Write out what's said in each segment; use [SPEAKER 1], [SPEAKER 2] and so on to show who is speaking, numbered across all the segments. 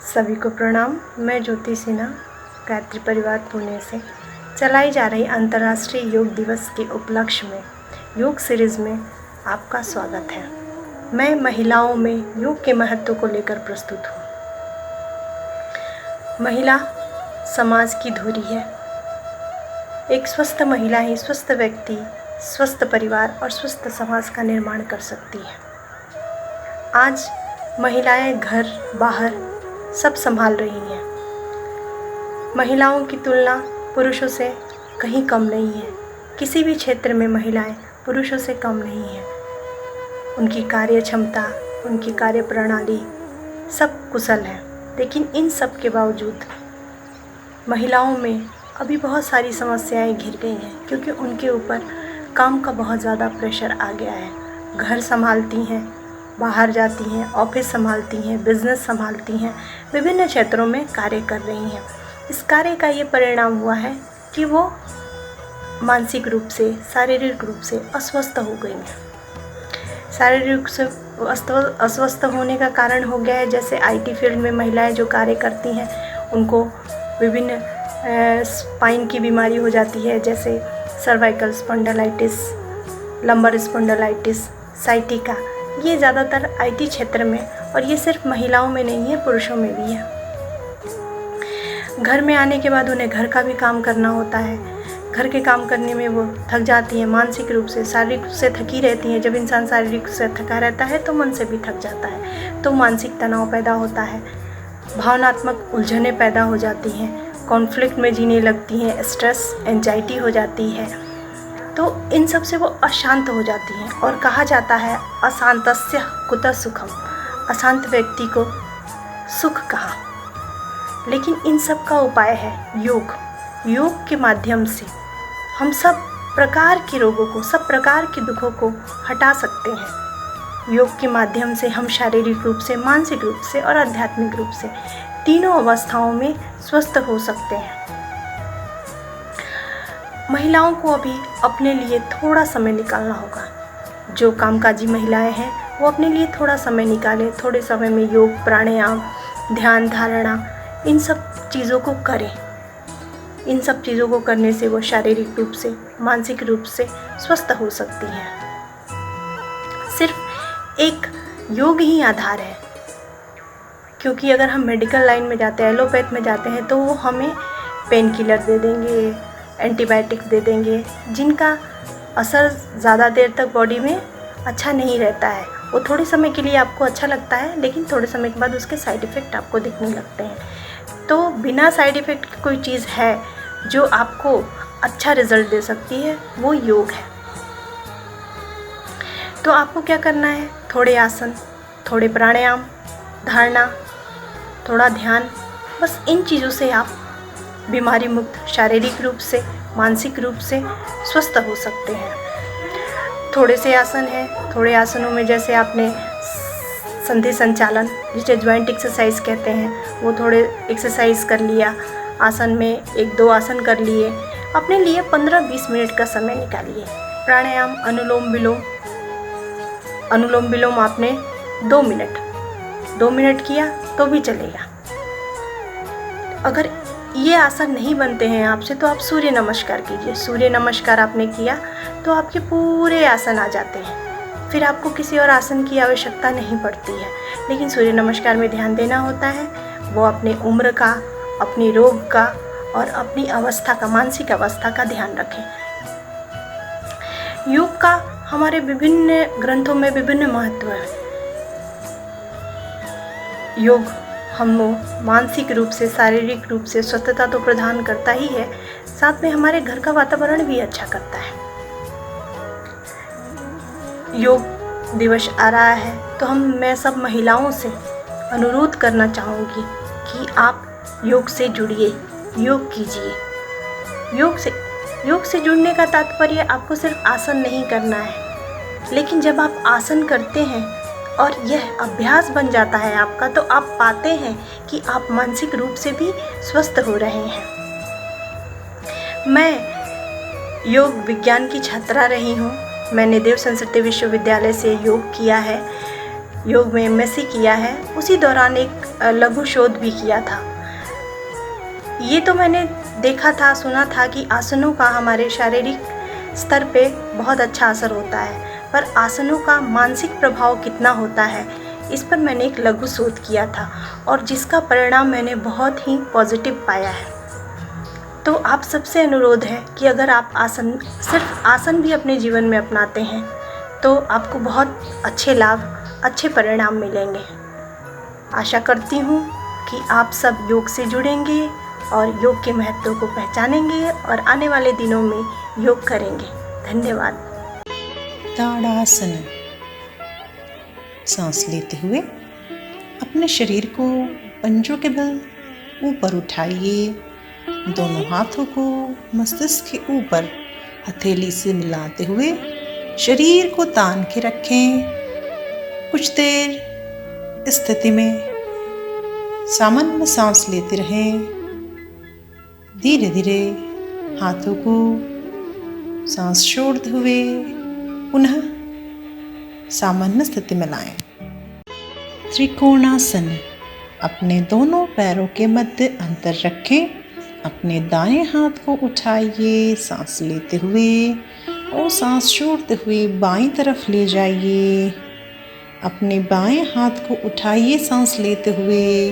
[SPEAKER 1] सभी को प्रणाम। मैं ज्योति सिन्हा गायत्री परिवार पुणे से चलाई जा रही अंतर्राष्ट्रीय योग दिवस के उपलक्ष्य में योग सीरीज़ में आपका स्वागत है। मैं महिलाओं में योग के महत्व को लेकर प्रस्तुत हूँ। महिला समाज की धुरी है। एक स्वस्थ महिला ही स्वस्थ व्यक्ति, स्वस्थ परिवार और स्वस्थ समाज का निर्माण कर सकती है। आज महिलाएं घर बाहर सब संभाल रही हैं। महिलाओं की तुलना पुरुषों से कहीं कम नहीं है। किसी भी क्षेत्र में महिलाएं पुरुषों से कम नहीं हैं। उनकी कार्य क्षमता, उनकी कार्य प्रणाली सब कुशल है। लेकिन इन सब के बावजूद महिलाओं में अभी बहुत सारी समस्याएं घिर गई हैं, क्योंकि उनके ऊपर काम का बहुत ज़्यादा प्रेशर आ गया है। घर संभालती हैं, बाहर जाती हैं, ऑफिस संभालती हैं, बिजनेस संभालती हैं, विभिन्न क्षेत्रों में कार्य कर रही हैं। इस कार्य का ये परिणाम हुआ है कि वो मानसिक रूप से, शारीरिक रूप से अस्वस्थ हो गई हैं। शारीरिक रूप से अस्वस्थ होने का कारण हो गया है, जैसे आईटी फील्ड में महिलाएं जो कार्य करती हैं उनको विभिन्न स्पाइन की बीमारी हो जाती है, जैसे cervical spondylitis, lumbar spondylitis, sciatica. ये ज़्यादातर आईटी क्षेत्र में, और ये सिर्फ महिलाओं में नहीं है, पुरुषों में भी है। घर में आने के बाद उन्हें घर का भी काम करना होता है। घर के काम करने में वो थक जाती हैं, मानसिक रूप से, शारीरिक रूप से थकी रहती हैं। जब इंसान शारीरिक रूप से थका रहता है तो मन से भी थक जाता है, तो मानसिक तनाव पैदा होता है, भावनात्मक उलझनें पैदा हो जाती हैं, कॉन्फ्लिक्ट में जीने लगती हैं, स्ट्रेस, एंजाइटी हो जाती है। तो इन सब से वो अशांत हो जाती हैं। और कहा जाता है अशांतस्य कुतः सुखम, अशांत व्यक्ति को सुख कहाँ। लेकिन इन सब का उपाय है योग। योग के माध्यम से हम सब प्रकार के रोगों को, सब प्रकार के दुखों को हटा सकते हैं। योग के माध्यम से हम शारीरिक रूप से, मानसिक रूप से और आध्यात्मिक रूप से तीनों अवस्थाओं में स्वस्थ हो सकते हैं। महिलाओं को अभी अपने लिए थोड़ा समय निकालना होगा। जो कामकाजी महिलाएं हैं वो अपने लिए थोड़ा समय निकालें। थोड़े समय में योग, प्राणायाम, ध्यान धारणा, इन सब चीज़ों को करें। इन सब चीज़ों को करने से वो शारीरिक रूप से, मानसिक रूप से स्वस्थ हो सकती हैं। सिर्फ एक योग ही आधार है, क्योंकि अगर हम मेडिकल लाइन में जाते हैं, एलोपैथ में जाते हैं, तो वो हमें पेन किलर दे देंगे, एंटीबायोटिक दे देंगे, जिनका असर ज़्यादा देर तक बॉडी में अच्छा नहीं रहता है। वो थोड़े समय के लिए आपको अच्छा लगता है, लेकिन थोड़े समय के बाद उसके साइड इफ़ेक्ट आपको दिखने लगते हैं। तो बिना साइड इफ़ेक्ट की कोई चीज़ है जो आपको अच्छा रिज़ल्ट दे सकती है, वो योग है। तो आपको क्या करना है? थोड़े आसन, थोड़े प्राणायाम, धारणा, थोड़ा ध्यान, बस इन चीज़ों से आप बीमारी मुक्त, शारीरिक रूप से, मानसिक रूप से स्वस्थ हो सकते हैं। थोड़े से आसन हैं। थोड़े आसनों में जैसे आपने संधि संचालन, जिसे ज्वाइंट एक्सरसाइज कहते हैं, वो थोड़े एक्सरसाइज कर लिया। आसन में 1-2 आसन कर लिए। अपने लिए 15-20 मिनट का समय निकालिए। प्राणायाम, अनुलोम विलोम आपने 2 मिनट किया तो भी चलेगा। अगर ये आसन नहीं बनते हैं आपसे, तो आप सूर्य नमस्कार कीजिए। सूर्य नमस्कार आपने किया तो आपके पूरे आसन आ जाते हैं। फिर आपको किसी और आसन की आवश्यकता नहीं पड़ती है। लेकिन सूर्य नमस्कार में ध्यान देना होता है। वो अपने उम्र का, अपनी रोग का और अपनी अवस्था का, मानसिक अवस्था का ध्यान रखें। योग का हमारे विभिन्न ग्रंथों में विभिन्न महत्व है। योग हमको मानसिक रूप से, शारीरिक रूप से स्वस्थता तो प्रदान करता ही है, साथ में हमारे घर का वातावरण भी अच्छा करता है। योग दिवस आ रहा है, तो मैं सब महिलाओं से अनुरोध करना चाहूँगी कि आप योग से जुड़िए, योग कीजिए। योग से जुड़ने का तात्पर्य आपको सिर्फ आसन नहीं करना है, लेकिन जब आप आसन करते हैं और यह अभ्यास बन जाता है आपका, तो आप पाते हैं कि आप मानसिक रूप से भी स्वस्थ हो रहे हैं। मैं योग विज्ञान की छात्रा रही हूँ। मैंने देव संस्कृति विश्वविद्यालय से योग किया है, योग में एमएससी किया है। उसी दौरान एक लघु शोध भी किया था। ये तो मैंने देखा था, सुना था कि आसनों का हमारे शारीरिक स्तर पे बहुत अच्छा असर होता है, पर आसनों का मानसिक प्रभाव कितना होता है, इस पर मैंने एक लघु शोध किया था और जिसका परिणाम मैंने बहुत ही पॉजिटिव पाया है। तो आप सबसे अनुरोध है कि अगर आप सिर्फ आसन भी अपने जीवन में अपनाते हैं तो आपको बहुत अच्छे लाभ, अच्छे परिणाम मिलेंगे। आशा करती हूँ कि आप सब योग से जुड़ेंगे और योग के महत्व को पहचानेंगे और आने वाले दिनों में योग करेंगे। धन्यवाद।
[SPEAKER 2] ताड़ासन। सांस लेते हुए अपने शरीर को पंजों के बल ऊपर उठाइए। दोनों हाथों को मस्तिष्क के ऊपर हथेली से मिलाते हुए शरीर को तान के रखें। कुछ देर इस स्थिति में सामान्य सांस लेते रहें। धीरे धीरे हाथों को सांस छोड़ते हुए पुनः सामान्य स्थिति में लाएं। त्रिकोणासन। अपने दोनों पैरों के मध्य अंतर रखें। अपने दाएं हाथ को उठाइए सांस लेते हुए और सांस छोड़ते हुए बाईं तरफ ले जाइए। अपने बाएं हाथ को उठाइए सांस लेते हुए,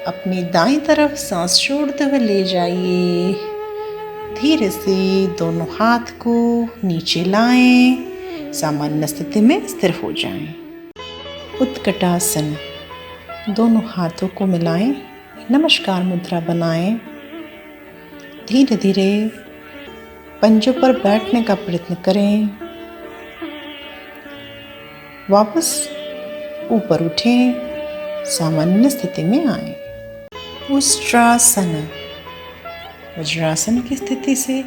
[SPEAKER 2] अपनी दाईं तरफ सांस छोड़ते हुए ले जाइए। धीरे से दोनों हाथ को नीचे लाएं, सामान्य स्थिति में स्थिर हो जाएं। उत्कटासन। दोनों हाथों को मिलाएं, नमस्कार मुद्रा बनाएं। धीरे धीरे पंजों पर बैठने का प्रयत्न करें। वापस ऊपर उठें, सामान्य स्थिति में आएं। उष्ट्रासन। वज्रासन की स्थिति से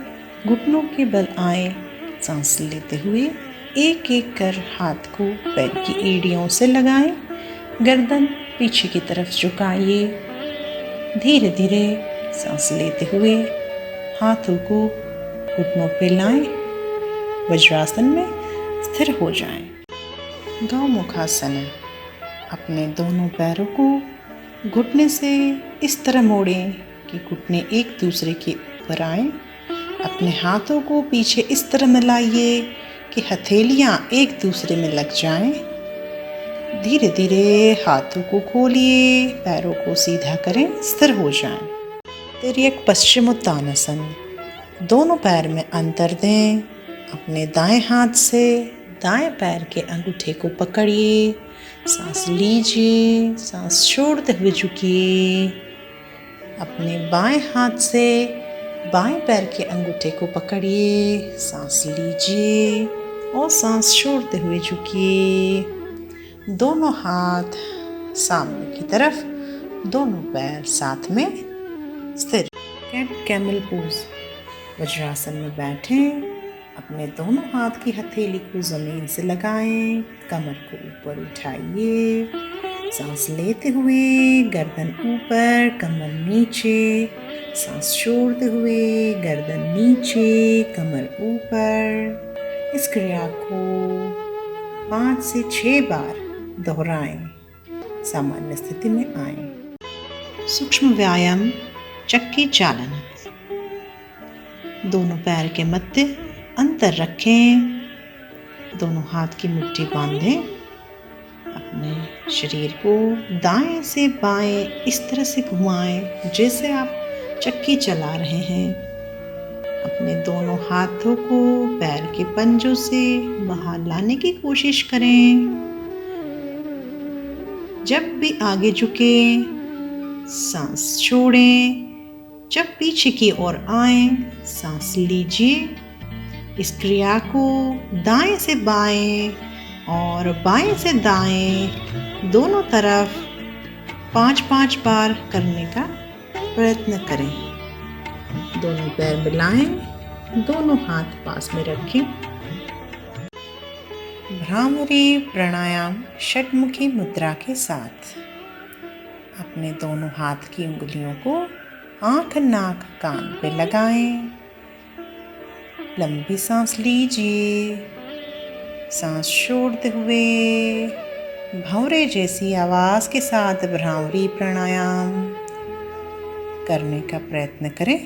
[SPEAKER 2] घुटनों के बल आए। सांस लेते हुए एक एक कर हाथ को पैर की एड़ियों से लगाएं। गर्दन पीछे की तरफ झुकाइए। धीरे धीरे सांस लेते हुए हाथों को घुटनों पे लाएं। वज्रासन में स्थिर हो जाएं। गौमुखासन। अपने दोनों पैरों को घुटने से इस तरह मोड़ें कि घुटने एक दूसरे के ऊपर आएं। अपने हाथों को पीछे इस तरह मिलाइए कि हथेलियां एक दूसरे में लग जाएं। धीरे धीरे हाथों को खोलिए, पैरों को सीधा करें, स्थिर हो जाएं। तिर्यक पश्चिमोत्तानासन। दोनों पैर में अंतर दें। अपने दाएं हाथ से दाएं पैर के अंगूठे को पकड़िए, सांस लीजिए, सांस छोड़ते हुए झुकिए। अपने बाएं हाथ से बाएं पैर के अंगूठे को पकड़िए, सांस लीजिए और सांस छोड़ते हुए झुकिए। दोनों हाथ सामने की तरफ, दोनों पैर साथ में स्थिर। Cat camel pose. वज्रासन में बैठें। अपने दोनों हाथ की हथेली को ज़मीन से लगाएं। कमर को ऊपर उठाइए। सांस लेते हुए गर्दन ऊपर, कमर नीचे। सांस छोड़ते हुए गर्दन नीचे, कमर ऊपर। इस क्रिया को 5 से 6 बार दोहराएं। सामान्य स्थिति में आएं। सूक्ष्म व्यायाम चक्की चालन। दोनों पैर के मध्य अंतर रखें। दोनों हाथ की मुट्ठी बांधें। अपने शरीर को दाएं से बाएं इस तरह से घुमाएं जैसे आप चक्की चला रहे हैं। अपने दोनों हाथों को पैर के पंजों से बाहर लाने की कोशिश करें। जब भी आगे झुकें, सांस छोड़ें। जब पीछे की ओर आएं, सांस लीजिए। इस क्रिया को दाएं से बाएं और बाएं से दाएं दोनों तरफ 5-5 बार करने का प्रयत्न करें। दोनों पैर मिलाएं, दोनों हाथ पास में रखें। भ्रामरी प्राणायाम षटमुखी मुद्रा के साथ अपने दोनों हाथ की उंगलियों को आँख, नाक, कान पे लगाएं। लंबी सांस लीजिए। सांस छोड़ते हुए भंवरे जैसी आवाज़ के साथ भ्रामरी प्राणायाम करने का प्रयत्न करें।